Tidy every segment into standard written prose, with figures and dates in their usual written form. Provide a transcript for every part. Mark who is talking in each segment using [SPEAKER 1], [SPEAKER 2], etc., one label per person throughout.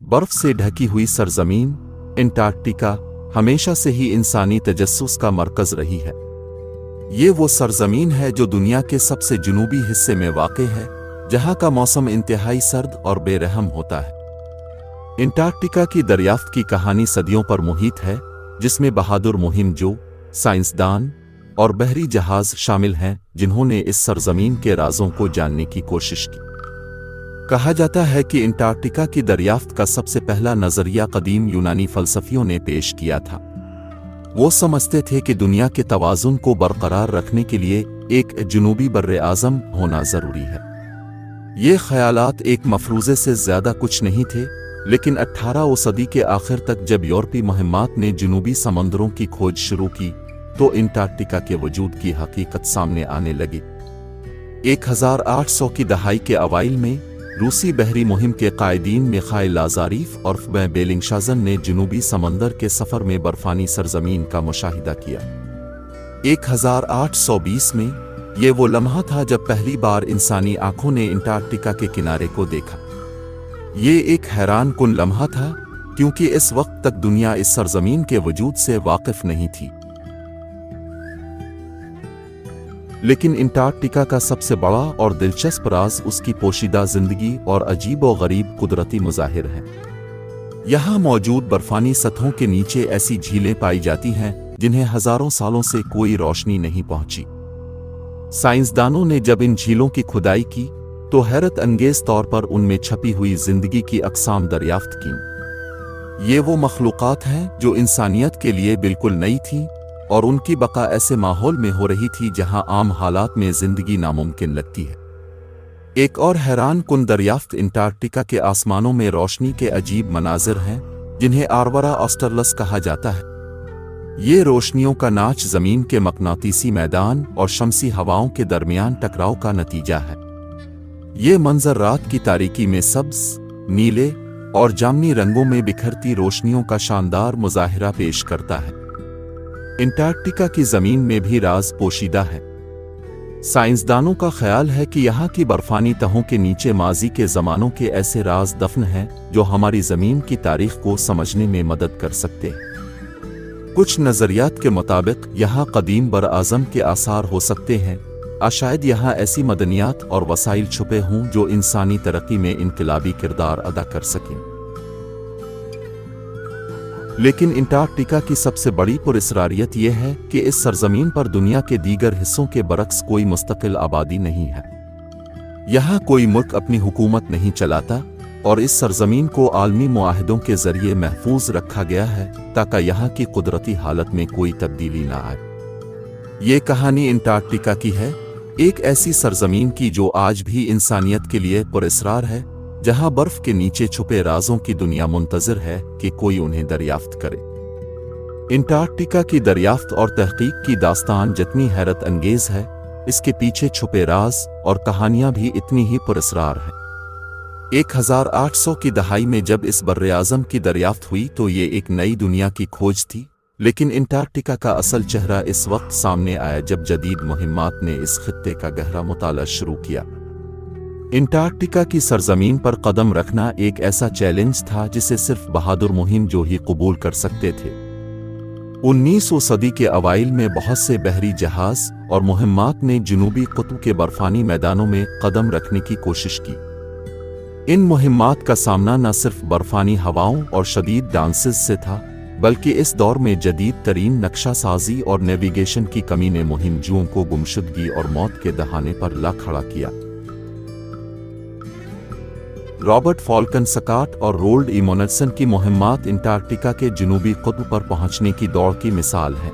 [SPEAKER 1] बर्फ से ढकी हुई सरजमीन अंटार्कटिका हमेशा से ही इंसानी तजस्सुस का मरकज रही है। ये वो सरजमीन है जो दुनिया के सबसे जनूबी हिस्से में वाक़े है, जहाँ का मौसम इंतहाई सर्द और बेरहम होता है। अंटार्कटिका की दरियाफ्त की कहानी सदियों पर मुहित है, जिसमें बहादुर मुहिम जो साइंसदान और बहरी जहाज शामिल हैं, जिन्होंने इस सरजमीन के राजों को जानने की कोशिश की। कहा जाता है कि अंटार्कटिका की दरियाफ्त का सबसे पहला नजरिया कदीम यूनानी फलसफियों ने पेश किया था। वो समझते थे कि दुनिया के तवाज़ुन को बरकरार रखने के लिए एक जनूबी बर्रे आज़म होना ज़रूरी है। ये ख़यालात एक मफरूज़े से ज़्यादा कुछ नहीं थे, लेकिन 18वीं सदी के आखिर तक जब यूरोपी मुहिम्मात ने जनूबी समंदरों की खोज शुरू की, तो अंटार्कटिका के वजूद की हकीकत सामने आने लगी। 1800 की दहाई के अवाइल में रूसी बहरी मुहिम के कायदीन मिखाइल लाज़ारीफ और बेलिंगशाज़न ने जनूबी समंदर के सफ़र में बर्फानी सरजमीन का मुशाहिदा किया। 1820 में ये वो लम्हा था जब पहली बार इंसानी आंखों ने अंटार्कटिका के किनारे को देखा। ये एक हैरान कुन लम्हा था, क्योंकि इस वक्त तक दुनिया इस सरजमीन के वजूद से वाकिफ नहीं थी। लेकिन अंटार्कटिका का सबसे बड़ा और दिलचस्प राज उसकी पोशीदा जिंदगी और अजीब व गरीब कुदरती मुज़ाहिर है। यहाँ मौजूद बर्फानी सतहों के नीचे ऐसी झीलें पाई जाती हैं जिन्हें हजारों सालों से कोई रोशनी नहीं पहुंची। साइंसदानों ने जब इन झीलों की खुदाई की, तो हैरत अंगेज तौर पर उनमें छपी हुई जिंदगी की अक़साम दरियाफ्त की। ये वो मखलूक़ात हैं जो इंसानियत के लिए बिल्कुल नई थीं, और उनकी बका ऐसे माहौल में हो रही थी जहां आम हालात में जिंदगी नामुमकिन लगती है। एक और हैरान कुन दरियाफ्त अंटार्कटिका के आसमानों में रोशनी के अजीब मनाजिर हैं, जिन्हें आर्वरा ऑस्टरलस कहा जाता है। ये रोशनियों का नाच जमीन के मकनातीसी मैदान और शमसी हवाओं के दरमियान टकराव का नतीजा है। ये मंजर रात की तारीकी में सब्ज, नीले और जामनी रंगों में बिखरती रोशनियों का शानदार मुजाहिरा पेश करता है। अंटार्कटिका की जमीन में भी राज पोशीदा है। साइंसदानों का ख्याल है कि यहाँ की बर्फानी तहों के नीचे माजी के ज़मानों के ऐसे राज दफन हैं जो हमारी ज़मीन की तारीख को समझने में मदद कर सकते हैं। कुछ नज़रियात के मुताबिक यहाँ कदीम बर आज़म के आसार हो सकते हैं, शायद यहाँ ऐसी मदनियात और वसाइल छुपे हों जो इंसानी तरक्की में इनकलाबी किरदार अदा कर सकें। लेकिन अंटार्कटिका की सबसे बड़ी पुरस्रारियत यह है कि इस सरजमीन पर दुनिया के दीगर हिस्सों के बरक्स कोई मुस्तकिल आबादी नहीं है। यहाँ कोई मुल्क अपनी हुकूमत नहीं चलाता, और इस सरजमीन को आलमी मुआहदों के जरिए महफूज रखा गया है ताकि यहाँ की कुदरती हालत में कोई तब्दीली ना आए। ये कहानी अंटार्कटिका की है, एक ऐसी सरजमीन की जो आज भी इंसानियत के लिए पुरस्रार है, जहां बर्फ के नीचे छुपे राजों की दुनिया मुंतज़िर है कि कोई उन्हें दरियाफ्त करे। अंटार्कटिका की दरियाफ्त और तहकीक की दास्तान जितनी हैरत अंगेज है, इसके पीछे छुपे राज और कहानियां भी इतनी ही पुरस्रार हैं। 1800 की दहाई में जब इस बर्रे आज़म की दरियाफ्त हुई तो ये एक नई दुनिया की खोज थी, लेकिन अंटार्कटिका का असल चेहरा इस वक्त सामने आया जब जदीद मुहिम्मात ने इस खित्ते का गहरा मुताला शुरू किया। अंटार्कटिका की सरजमीन पर कदम रखना एक ऐसा चैलेंज था जिसे सिर्फ बहादुर मुहिम जो ही कबूल कर सकते थे। 19वीं सदी के अवाइल में बहुत से बहरी जहाज और मुहिम्मात ने जनूबी कुतुब के बर्फानी मैदानों में कदम रखने की कोशिश की। इन मुहिम्मात का सामना न सिर्फ बर्फानी हवाओं और शदीद डांसेस से था, बल्कि इस दौर में जदीद तरीन नक्शा साजी और नेविगेशन की कमी ने मुहिमजूओं को गुमशुदगी और मौत के दहाने पर ला खड़ा किया। रॉबर्ट फॉल्कन सकाट और रोल्ड इमोनसन की मुहिम्मात अंटार्कटिका के जनूबी कुतुब पर पहुंचने की दौड़ की मिसाल है।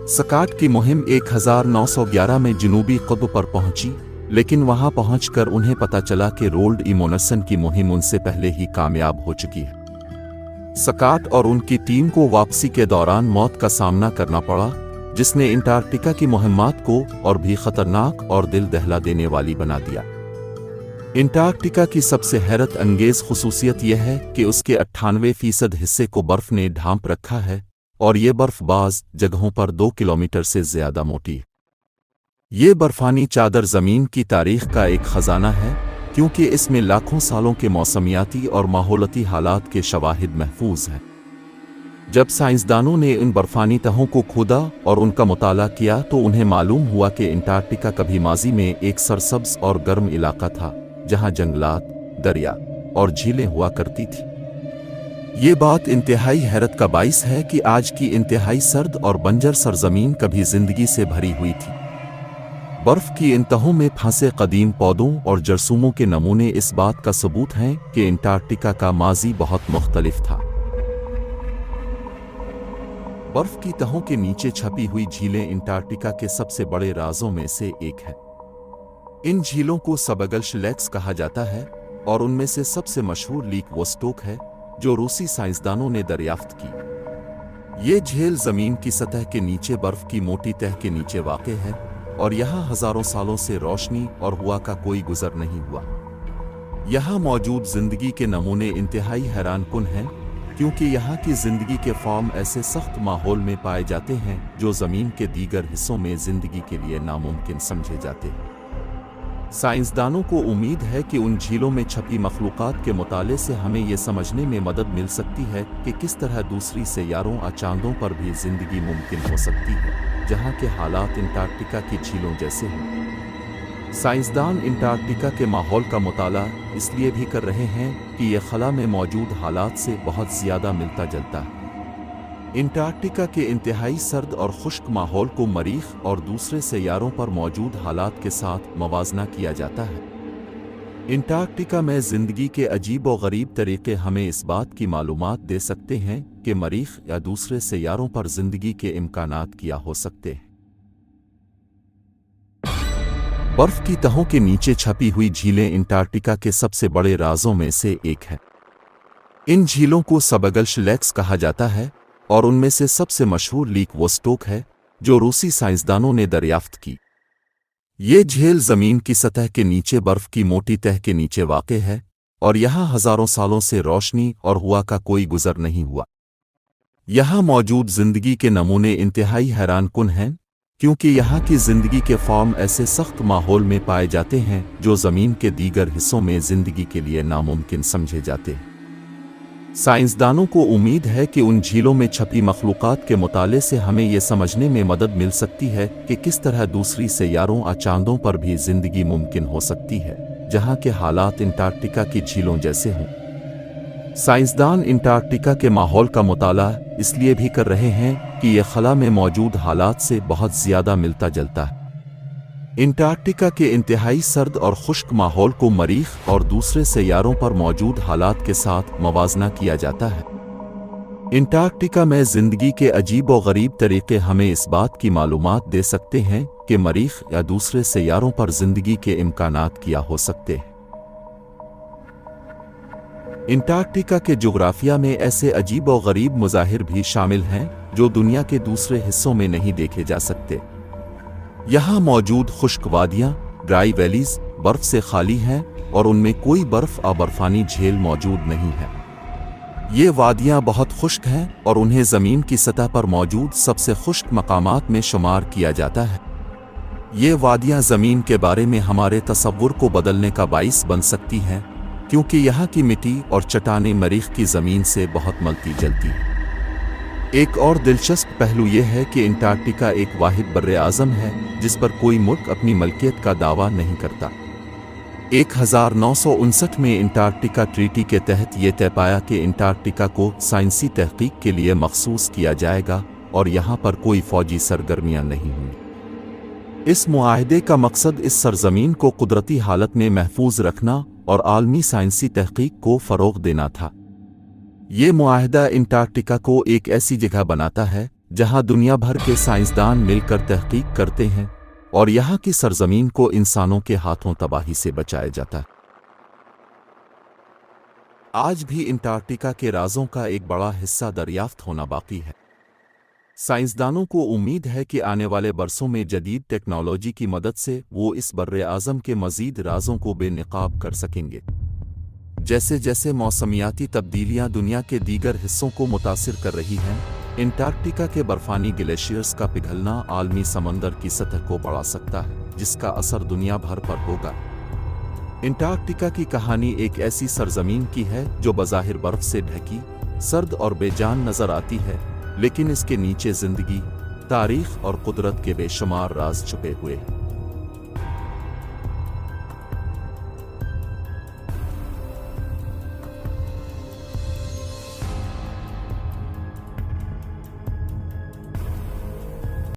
[SPEAKER 1] सकाट की मुहिम 1911 में जनूबी कुतुब पर पहुंची, लेकिन वहां पहुंचकर उन्हें पता चला कि रोल्ड इमोनसन की मुहिम उनसे पहले ही कामयाब हो चुकी है। सकाट और उनकी टीम को वापसी के दौरान मौत का सामना करना पड़ा, जिसने अंटार्कटिका की मुहिम्मात को और भी खतरनाक और दिल दहला देने वाली बना दिया। अंटार्कटिका की सबसे हैरत अंगेज खुसूसियत यह है कि उसके 98% हिस्से को बर्फ ने ढांप रखा है, और ये बर्फ बाज़ जगहों पर 2 किलोमीटर से ज्यादा मोटी है। ये बर्फानी चादर जमीन की तारीख का एक खजाना है, क्योंकि इसमें लाखों सालों के मौसमियाती और माहौलती हालात के शवाहिद महफूज हैं। जब साइंसदानों ने इन बर्फानी तहों को खोदा और उनका मुताला किया तो उन्हें मालूम हुआ कि अंटार्कटिका कभी माजी में एक सरसब्ज और गर्म इलाका था, जहां जंगलात, दरिया और झीलें हुआ करती थी। ये बात इंतहाई हैरत का बाइस है कि आज की इंतहाई सर्द और बंजर सरजमीन कभी जिंदगी से भरी हुई थी। बर्फ की इन तहों में फंसे कदीम पौधों और जरसूमों के नमूने इस बात का सबूत हैं कि अंटार्कटिका का माजी बहुत मुख्तलिफ था। बर्फ की तहों के नीचे छपी हुई झीलें अंटार्कटिका के सबसे बड़े राजों में से एक है। इन झीलों को सबगल्श लेक्स कहा जाता है और उनमें से सबसे मशहूर लीक वोस्टोक है, जो रूसी साइंसदानों ने दरियाफ्त की। ये झील जमीन की सतह के नीचे बर्फ की मोटी तह के नीचे वाक़ है और यहाँ हजारों सालों से रोशनी और हवा का कोई गुजर नहीं हुआ। यहाँ मौजूद जिंदगी के नमूने इंतहाई हैरानकुन हैं, क्योंकि यहाँ की जिंदगी के फॉर्म ऐसे सख्त माहौल में पाए जाते हैं जो जमीन के दीगर हिस्सों में जिंदगी के लिए नामुमकिन समझे जाते हैं। साइंसदानों को उम्मीद है कि उन झीलों में छपी मखलूक़ात के मुताले से हमें ये समझने में मदद मिल सकती है कि किस तरह दूसरी सैयारों और चांदों पर भी जिंदगी मुमकिन हो सकती है, जहाँ के हालात अंटार्कटिका की झीलों जैसे हैं। साइंसदान अंटार्कटिका के माहौल का मुताला इसलिए भी कर रहे हैं कि यह खला में मौजूद हालात से बहुत ज़्यादा मिलता जुलता है। अंटार्कटिका के इंतहाई सर्द और खुश्क माहौल को मरीख और दूसरे सैयारों पर मौजूद हालात के साथ मवाजना किया जाता है। अंटार्कटिका में ज़िंदगी के अजीब व गरीब तरीक़े हमें इस बात की मालूमात दे सकते हैं कि मरीख या दूसरे सैयारों पर ज़िंदगी के इम्कानात क्या हो सकते हैं। बर्फ की तहों के नीचे छपी हुई झीलें अंटार्कटिका के सबसे बड़े राजों में से एक है। इन झीलों को सबगल्श लेक्स कहा जाता है और उनमें से सबसे मशहूर लीक वोस्टोक है, जो रूसी साइंसदानों ने दरियाफ्त की। ये झील जमीन की सतह के नीचे बर्फ की मोटी तह के नीचे वाक़ है और यहाँ हजारों सालों से रोशनी और हवा का कोई गुजर नहीं हुआ। यहाँ मौजूद जिंदगी के नमूने इंतहाई हैरानकुन हैं, क्योंकि यहाँ की जिंदगी के फॉर्म ऐसे सख्त माहौल में पाए जाते हैं जो जमीन के दीगर हिस्सों में जिंदगी के लिए नामुमकिन समझे जाते हैं। साइंसदानों को उम्मीद है कि उन झीलों में छपी मखलूक़ात के मुताले से हमें यह समझने में मदद मिल सकती है कि किस तरह दूसरी सैयारों और चांदों पर भी जिंदगी मुमकिन हो सकती है, जहाँ के हालात अंटार्कटिका की झीलों जैसे हों। साइंसदान अंटार्कटिका के माहौल का मुताला इसलिए भी कर रहे हैं कि यह खला में मौजूद हालात से बहुत ज़्यादा मिलता जुलता है। अंटार्कटिका के इंतहाई सर्द और खुश्क माहौल को मरीख और दूसरे सैयारों पर मौजूद हालात के साथ मवाजना किया जाता है। अंटार्कटिका में ज़िंदगी के अजीब व गरीब तरीक़े हमें इस बात की मालूमात दे सकते हैं कि मरीख या दूसरे सैयारों पर ज़िंदगी के इम्कानात क्या हो सकते हैं। अंटार्कटिका के जोग्राफिया में ऐसे अजीब व गरीब मज़ाहिर भी शामिल हैं जो दुनिया के दूसरे हिस्सों में नहीं देखे जा सकते। यहाँ मौजूद खुश्क वादियाँ, ड्राई वैलीज बर्फ से खाली हैं और उनमें कोई बर्फ या बर्फानी झील मौजूद नहीं है। ये वादियाँ बहुत खुश्क हैं और उन्हें ज़मीन की सतह पर मौजूद सबसे खुश्क मकामात में शुमार किया जाता है। ये वादियाँ ज़मीन के बारे में हमारे तसव्वुर को बदलने का बाइस बन सकती हैं, क्योंकि यहाँ की मिट्टी और चट्टानें मरीख की ज़मीन से बहुत मिलती जुलती हैं। एक और दिलचस्प पहलू यह है कि अंटार्कटिका एक वाहिद बर्र-ए-आज़म है जिस पर कोई मुल्क अपनी मलकियत का दावा नहीं करता। 1959 में अंटार्कटिका ट्रीटी के तहत यह तय पाया कि अंटार्कटिका को साइंसी तहकीक के लिए मखसूस किया जाएगा और यहाँ पर कोई फौजी सरगर्मियाँ नहीं होंगी। इस मुआहदे का मकसद इस सरजमीन को कुदरती हालत में महफूज रखना और आलमी साइंसी तहकीक को फ़रोग़ देना था। ये मुआहदा अंटार्कटिका को एक ऐसी जगह बनाता है जहाँ दुनिया भर के साइंसदान मिलकर तहकीक करते हैं और यहाँ की सरजमीन को इंसानों के हाथों तबाही से बचाया जाता है। आज भी अंटार्कटिका के राजों का एक बड़ा हिस्सा दरियाफ्त होना बाकी है। साइंसदानों को उम्मीद है कि आने वाले बरसों में जदीद टेक्नोलॉजी की मदद से वो इस बर्र-ए-आज़म के मज़ीद राजों को बेनकाब कर सकेंगे। जैसे जैसे मौसमियाती तब्दीलियां दुनिया के दीगर हिस्सों को मुतासिर कर रही हैं, अंटार्कटिका के बर्फानी ग्लेशियर्स का पिघलना आलमी समंदर की सतह को बढ़ा सकता है, जिसका असर दुनिया भर पर होगा। انٹارکٹیکا کی کہانی ایک ایسی سرزمین کی ہے جو بظاہر برف سے ڈھکی، سرد اور بے جان نظر آتی ہے، لیکن اس کے نیچے زندگی، تاریخ اور قدرت کے بے شمار راز چھپے ہوئے ہیں۔